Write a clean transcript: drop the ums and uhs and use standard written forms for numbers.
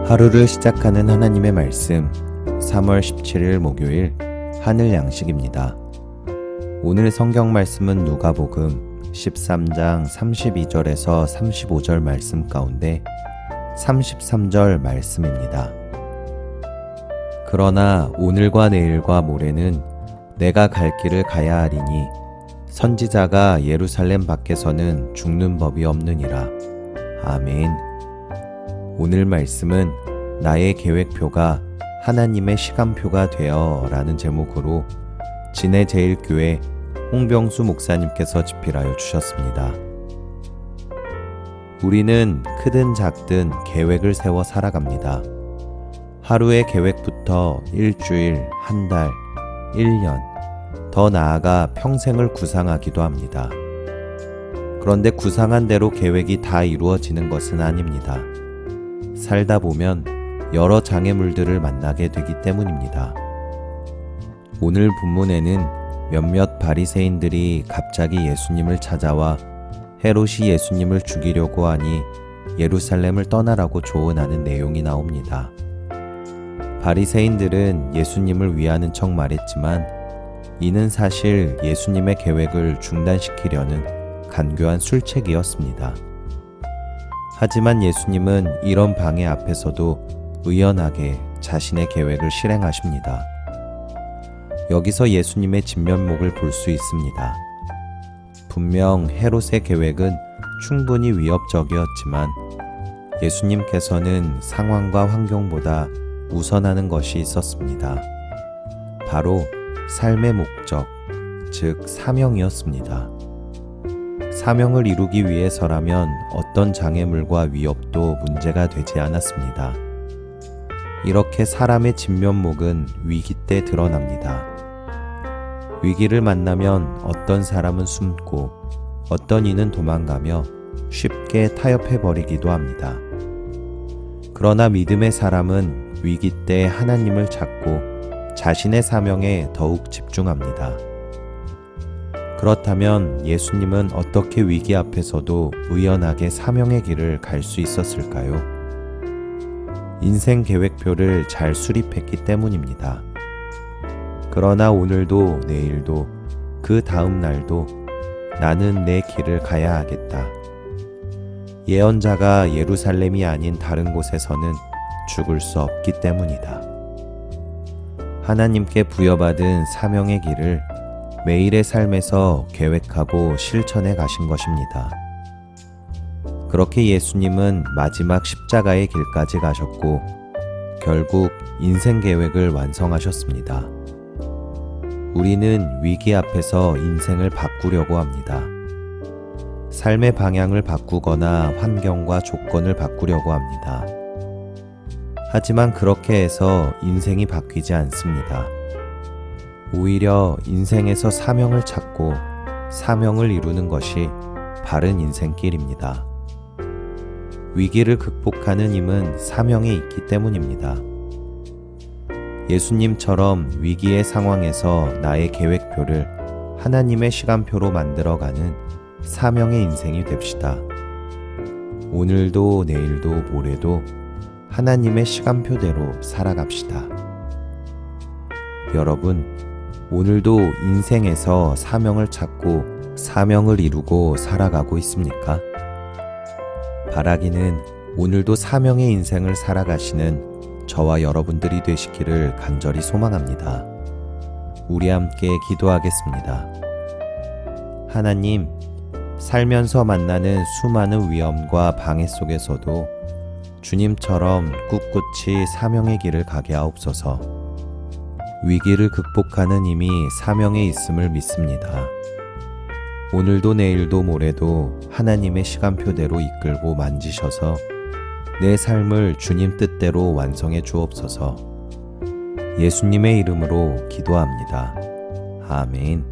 하루를 시작하는 하나님의 말씀 3월 17일 목요일 하늘 양식입니다. 오늘 성경 말씀은 누가복음 13장 32절에서 35절 말씀 가운데 33절 말씀입니다. 그러나 오늘과 내일과 모레는 내가 갈 길을 가야 하리니 선지자가 예루살렘 밖에서는 죽는 법이 없느니라. 아멘. 오늘 말씀은 나의 계획표가 하나님의 시간표가 되어 라는 제목으로 진해제일교회 홍병수 목사님께서 집필하여 주셨습니다. 우리는 크든 작든 계획을 세워 살아갑니다. 하루의 계획부터 일주일, 한 달, 1년, 더 나아가 평생을 구상하기도 합니다. 그런데 구상한 대로 계획이 다 이루어지는 것은 아닙니다. 살다 보면 여러 장애물들을 만나게 되기 때문입니다. 오늘 본문에는 몇몇 바리새인들이 갑자기 예수님을 찾아와 헤롯이 예수님을 죽이려고 하니 예루살렘을 떠나라고 조언하는 내용이 나옵니다. 바리새인들은 예수님을 위하는 척 말했지만 이는 사실 예수님의 계획을 중단시키려는 간교한 술책이었습니다. 하지만 예수님은 이런 방해 앞에서도 의연하게 자신의 계획을 실행하십니다. 여기서 예수님의 진면목을 볼 수 있습니다. 분명 헤롯의 계획은 충분히 위협적이었지만 예수님께서는 상황과 환경보다 우선하는 것이 있었습니다. 바로 삶의 목적, 즉 사명이었습니다. 사명을 이루기 위해서라면 어떤 장애물과 위협도 문제가 되지 않았습니다. 이렇게 사람의 진면목은 위기 때 드러납니다. 위기를 만나면 어떤 사람은 숨고 어떤 이는 도망가며 쉽게 타협해버리기도 합니다. 그러나 믿음의 사람은 위기 때 하나님을 찾고 자신의 사명에 더욱 집중합니다. 그렇다면 예수님은 어떻게 위기 앞에서도 의연하게 사명의 길을 갈 수 있었을까요? 인생 계획표를 잘 수립했기 때문입니다. 그러나 오늘도 내일도 그 다음 날도 나는 내 길을 가야 하겠다. 예언자가 예루살렘이 아닌 다른 곳에서는 죽을 수 없기 때문이다. 하나님께 부여받은 사명의 길을 매일의 삶에서 계획하고 실천해 가신 것입니다. 그렇게 예수님은 마지막 십자가의 길까지 가셨고 결국 인생 계획을 완성하셨습니다. 우리는 위기 앞에서 인생을 바꾸려고 합니다. 삶의 방향을 바꾸거나 환경과 조건을 바꾸려고 합니다. 하지만 그렇게 해서 인생이 바뀌지 않습니다. 오히려 인생에서 사명을 찾고 사명을 이루는 것이 바른 인생길입니다. 위기를 극복하는 힘은 사명에 있기 때문입니다. 예수님처럼 위기의 상황에서 나의 계획표를 하나님의 시간표로 만들어가는 사명의 인생이 됩시다. 오늘도 내일도 모레도 하나님의 시간표대로 살아갑시다. 여러분, 오늘도 인생에서 사명을 찾고 사명을 이루고 살아가고 있습니까? 바라기는 오늘도 사명의 인생을 살아가시는 저와 여러분들이 되시기를 간절히 소망합니다. 우리 함께 기도하겠습니다. 하나님, 살면서 만나는 수많은 위험과 방해 속에서도 주님처럼 꿋꿋이 사명의 길을 가게 하옵소서. 위기를 극복하는 힘이 사명에 있음을 믿습니다. 오늘도 내일도 모레도 하나님의 시간표대로 이끌고 만지셔서 내 삶을 주님 뜻대로 완성해 주옵소서. 예수님의 이름으로 기도합니다. 아멘.